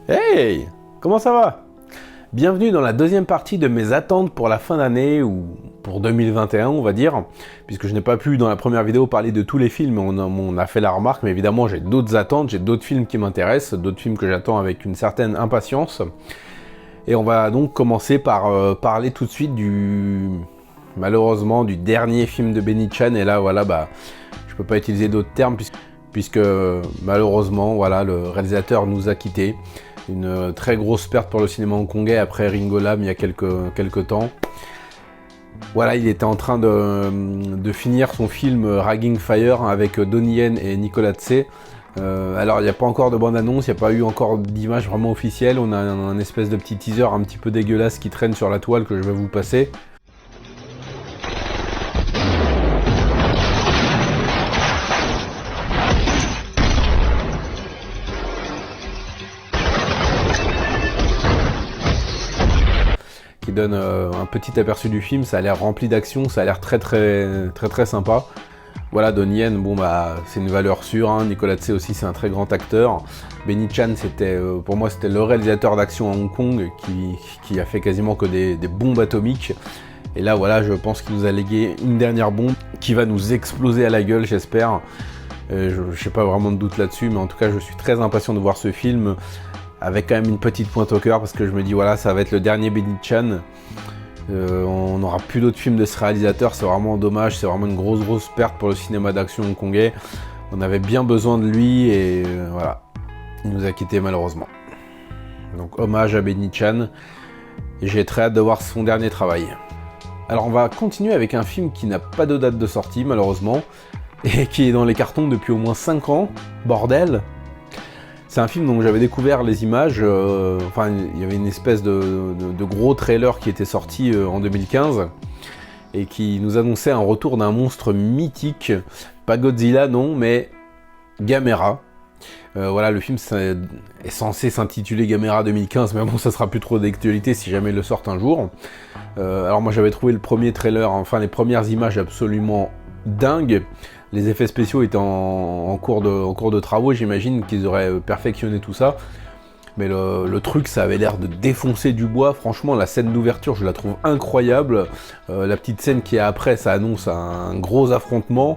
Hey, comment ça va? Bienvenue dans la deuxième partie de mes attentes pour la fin d'année, ou pour 2021 on va dire, puisque je n'ai pas pu dans la première vidéo parler de tous les films, on a fait la remarque, mais évidemment j'ai d'autres attentes, j'ai d'autres films qui m'intéressent, d'autres films que j'attends avec une certaine impatience. Et on va donc commencer par parler tout de suite malheureusement, du dernier film de Benny Chan, et là voilà, je peux pas utiliser d'autres termes, puisque malheureusement, voilà, le réalisateur nous a quittés. Une très grosse perte pour le cinéma hongkongais après Ringo Lam il y a quelques temps. Voilà, il était en train de finir son film Ragging Fire avec Donnie Yen et Nicolas Tse. Alors il n'y a pas encore de bande-annonce, il n'y a pas eu encore d'image vraiment officielle. On a un espèce de petit teaser un petit peu dégueulasse qui traîne sur la toile que je vais vous passer. Qui donne un petit aperçu du film. Ça a l'air rempli d'action, ça a l'air très sympa. Voilà, Donnie Yen, bon c'est une valeur sûre, hein. Nicolas Tse aussi, c'est un très grand acteur. Benny Chan, pour moi c'était le réalisateur d'action à Hong Kong qui a fait quasiment que des bombes atomiques. Et là voilà, je pense qu'il nous a légué une dernière bombe qui va nous exploser à la gueule, j'espère. Je n'ai pas vraiment de doute là-dessus, mais en tout cas je suis très impatient de voir ce film, avec quand même une petite pointe au cœur, parce que je me dis voilà, ça va être le dernier Benny Chan. On n'aura plus d'autres films de ce réalisateur, c'est vraiment dommage, c'est vraiment une grosse perte pour le cinéma d'action hongkongais. On avait bien besoin de lui et voilà, il nous a quittés malheureusement. Donc hommage à Benny Chan, et j'ai très hâte de voir son dernier travail. Alors on va continuer avec un film qui n'a pas de date de sortie malheureusement, et qui est dans les cartons depuis au moins 5 ans, bordel. C'est un film dont j'avais découvert les images, il y avait une espèce de gros trailer qui était sorti en 2015 et qui nous annonçait un retour d'un monstre mythique, pas Godzilla non, mais Gamera. Voilà, le film est censé s'intituler Gamera 2015, mais bon, ça sera plus trop d'actualité si jamais il le sort un jour. Alors moi j'avais trouvé le premier trailer, les premières images absolument dingues. Les effets spéciaux étaient en cours de travaux, j'imagine qu'ils auraient perfectionné tout ça. Mais le truc, ça avait l'air de défoncer du bois. Franchement, la scène d'ouverture, je la trouve incroyable. La petite scène qui est après, ça annonce un gros affrontement.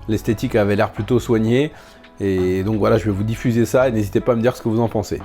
L'esthétique avait l'air plutôt soignée. Et donc voilà, je vais vous diffuser ça et n'hésitez pas à me dire ce que vous en pensez.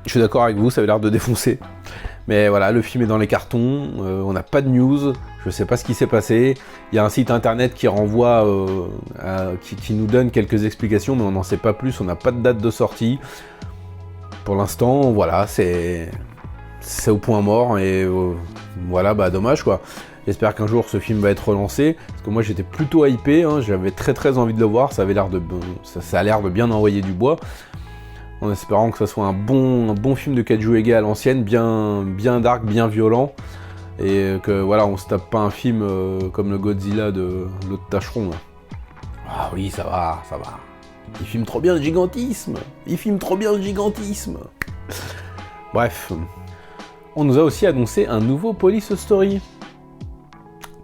Je suis d'accord avec vous, ça avait l'air de défoncer. Mais voilà, le film est dans les cartons, on n'a pas de news, je sais pas ce qui s'est passé. Il y a un site internet qui renvoie, qui nous donne quelques explications, mais on n'en sait pas plus, on n'a pas de date de sortie. Pour l'instant, voilà, c'est au point mort, et voilà, bah dommage quoi. J'espère qu'un jour ce film va être relancé, parce que moi j'étais plutôt hypé, hein, j'avais très envie de le voir, ça a l'air de bien envoyer du bois. En espérant que ça soit un bon film de Kaiju à l'ancienne, bien dark, bien violent, et que voilà, on se tape pas un film comme le Godzilla de l'autre tâcheron. Là. Ah oui, ça va. Il filme trop bien le gigantisme. Bref, on nous a aussi annoncé un nouveau Police Story.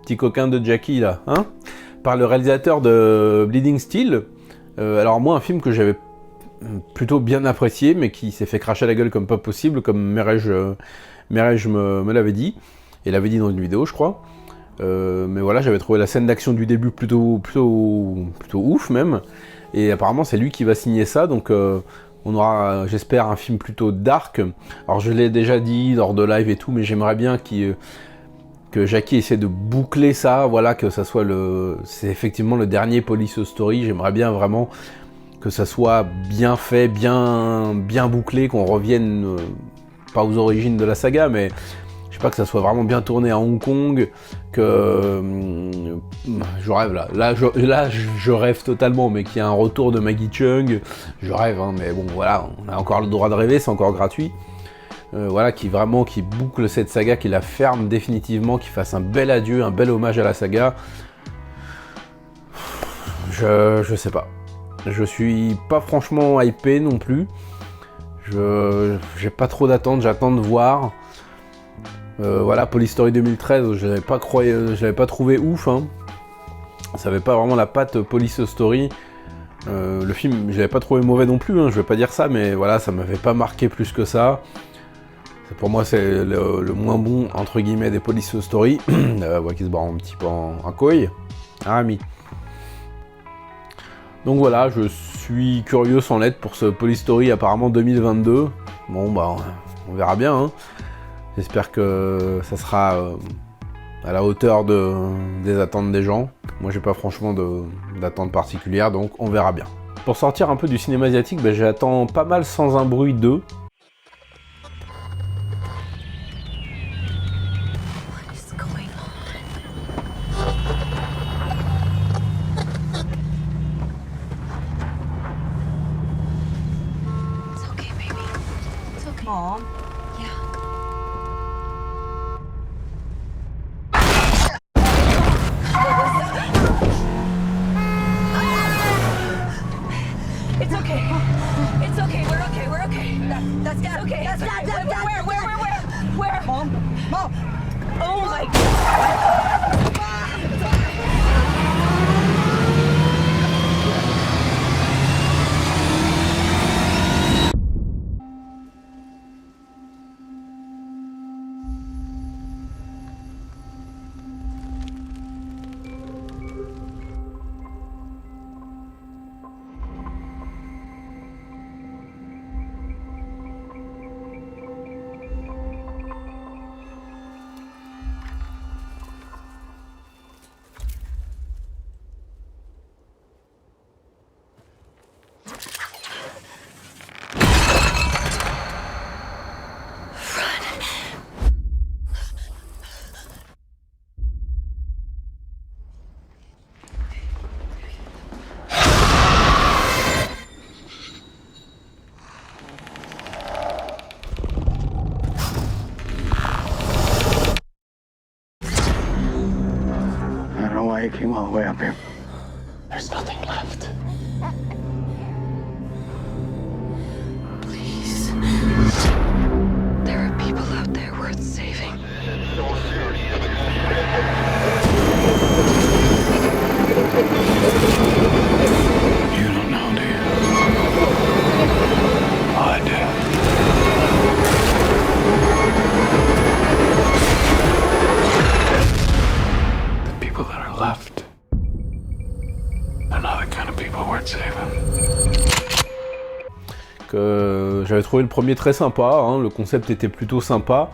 Petit coquin de Jackie là, hein, par le réalisateur de Bleeding Steel. Alors moi, un film que j'avais plutôt bien apprécié, mais qui s'est fait cracher la gueule comme pas possible, comme Merej me l'avait dit, et l'avait dit dans une vidéo, je crois. Mais voilà, j'avais trouvé la scène d'action du début plutôt ouf même, et apparemment c'est lui qui va signer ça, donc on aura, j'espère, un film plutôt dark. Alors je l'ai déjà dit lors de live et tout, mais j'aimerais bien que Jackie essaie de boucler ça, voilà, que ça soit c'est effectivement le dernier Police Story. J'aimerais bien vraiment que ça soit bien fait, bien bouclé, qu'on revienne pas aux origines de la saga, mais je sais pas, que ça soit vraiment bien tourné à Hong Kong, que je rêve là je rêve totalement, mais qu'il y a un retour de Maggie Cheung, je rêve, hein, mais bon voilà, on a encore le droit de rêver, c'est encore gratuit. Voilà, qui boucle cette saga, qui la ferme définitivement, qui fasse un bel adieu, un bel hommage à la saga. Je sais pas. Je suis pas franchement hypé non plus. J'ai pas trop d'attentes, j'attends de voir. Voilà, Police Story 2013, je l'avais pas trouvé ouf. Hein. Ça avait pas vraiment la patte Police Story. Le film, je l'avais pas trouvé mauvais non plus, hein, je vais pas dire ça, mais voilà, ça m'avait pas marqué plus que ça. Pour moi, c'est le moins bon, entre guillemets, des Police Story. Qui se barre un petit peu en couille. Ah, ami. Donc voilà, je suis curieux sans l'être pour ce Police Story apparemment 2022. Bon bah, on verra bien. Hein. J'espère que ça sera à la hauteur des attentes des gens. Moi, j'ai pas franchement d'attente particulière, donc on verra bien. Pour sortir un peu du cinéma asiatique, j'attends pas mal Sans un bruit 2. Mom? Yeah. It's okay. It's okay. We're okay. That's okay. That's Where? Mom? Oh my God. I came all the way up here. There's nothing left. Please. There are people out there worth saving. You don't know, do you? I do. The people that are left, they're not the kind of people j'avais trouvé le premier très sympa, hein, le concept était plutôt sympa,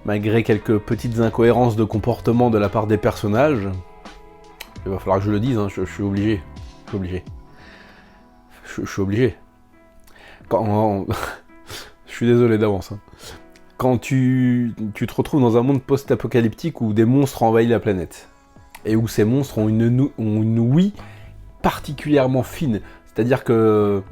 malgré quelques petites incohérences de comportement de la part des personnages. Il va falloir que je le dise, hein, je suis obligé. Je suis obligé. Quand... je suis désolé d'avance. Hein. Quand tu te retrouves dans un monde post-apocalyptique où des monstres envahissent la planète, et où ces monstres ont une ouïe particulièrement fine, c'est-à-dire que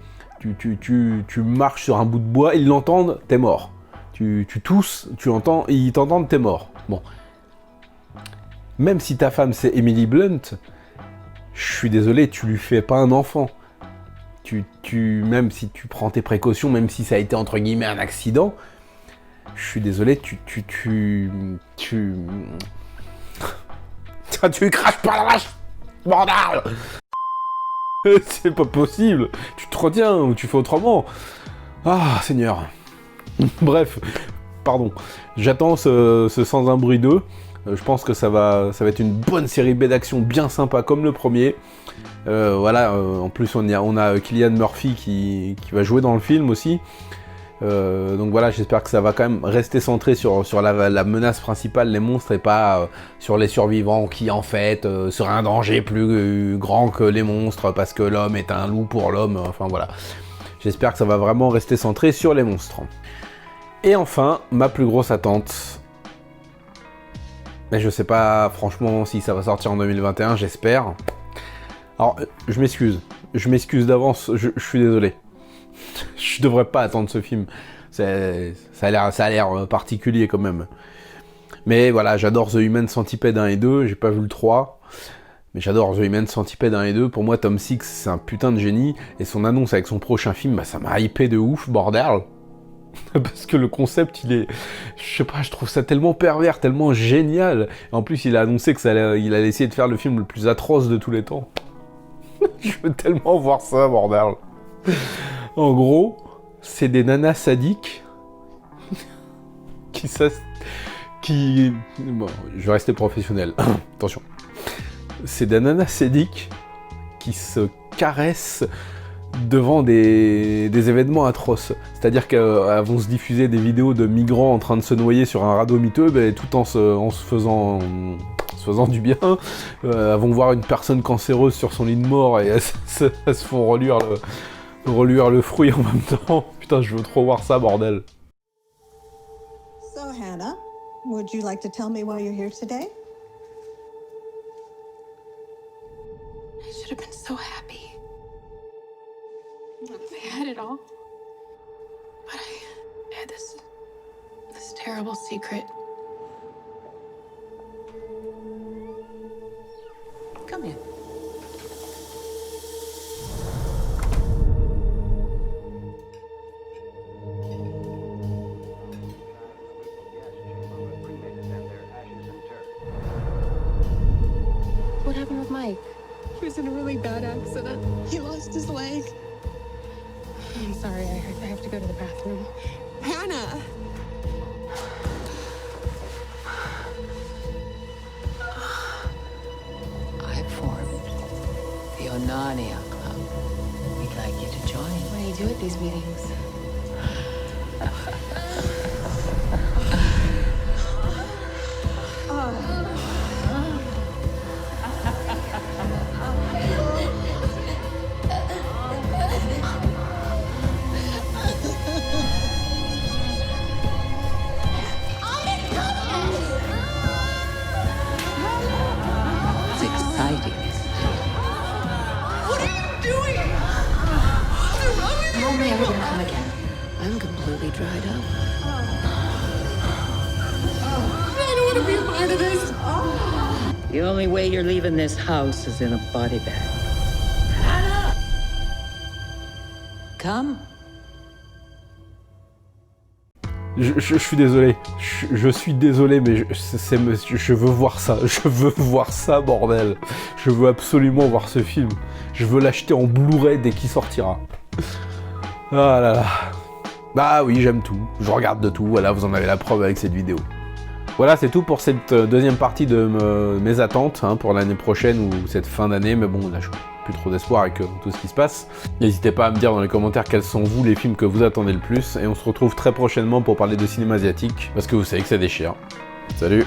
tu marches sur un bout de bois, ils l'entendent, t'es mort. Tu tousses, tu entends, ils t'entendent, t'es mort. Bon. Même si ta femme c'est Emily Blunt, je suis désolé, tu lui fais pas un enfant. Même si tu prends tes précautions, même si ça a été entre guillemets un accident, je suis désolé, tu craches par la vache, bordel. C'est pas possible. Tu te retiens ou tu fais autrement. Ah, Seigneur. Bref, pardon. J'attends ce Sans un bruit 2. Je pense que ça va être une bonne série B d'action bien sympa comme le premier. Voilà, en plus on a Cillian Murphy qui va jouer dans le film aussi. Donc voilà, j'espère que ça va quand même rester centré sur la menace principale, les monstres, et pas sur les survivants qui en fait seraient un danger plus grand que les monstres parce que l'homme est un loup pour l'homme, enfin voilà. J'espère que ça va vraiment rester centré sur les monstres. Et enfin, ma plus grosse attente. Mais je sais pas franchement si ça va sortir en 2021, j'espère. Alors, je m'excuse d'avance, je suis désolé. Je devrais pas attendre ce film. Ça a l'air particulier quand même. Mais voilà, j'adore The Human Centipede 1 et 2, j'ai pas vu le 3. Mais j'adore The Human Centipede 1 et 2. Pour moi, Tom Six, c'est un putain de génie. Et son annonce avec son prochain film, bah, ça m'a hypé de ouf, bordel. Parce que le concept, il est... Je sais pas, je trouve ça tellement pervers, tellement génial. Et en plus, il a annoncé qu'il allait essayer de faire le film le plus atroce de tous les temps. Je veux tellement voir ça, bordel. En gros, c'est des nanas sadiques qui... Bon, je vais rester professionnel. Attention. C'est des nanas sadiques qui se caressent devant des événements atroces. C'est-à-dire qu'elles vont se diffuser des vidéos de migrants en train de se noyer sur un radeau miteux, ben, tout en se faisant du bien. Elles vont voir une personne cancéreuse sur son lit de mort et elles se font reluire le fruit en même temps. Putain, je veux trop voir ça, bordel. So, Hannah, would you like to tell me why you're here today? I should have been so happy. I had it all. But I had this terrible secret. Come in. What happened with Mike? He was in a really bad accident. He lost his leg. I'm sorry, I have to go to the bathroom. Hannah! I formed the Onania Club. We'd like you to join. What do you do at these meetings? It's exciting. What are you doing? They're rubbing I'm only ever gonna come again. I'm completely dried up. I don't want to be a part of this. The only way you're leaving this house is in a body bag. Hannah! Come. Je suis désolé. Je suis désolé, mais je veux voir ça. Je veux voir ça, bordel. Je veux absolument voir ce film. Je veux l'acheter en Blu-ray dès qu'il sortira. Ah là là. Bah oui, j'aime tout. Je regarde de tout. Voilà, vous en avez la preuve avec cette vidéo. Voilà, c'est tout pour cette deuxième partie de mes attentes hein, pour l'année prochaine ou cette fin d'année. Mais bon, là, je plus trop d'espoir avec tout ce qui se passe. N'hésitez pas à me dire dans les commentaires quels sont vous les films que vous attendez le plus, et on se retrouve très prochainement pour parler de cinéma asiatique, parce que vous savez que ça déchire. Salut!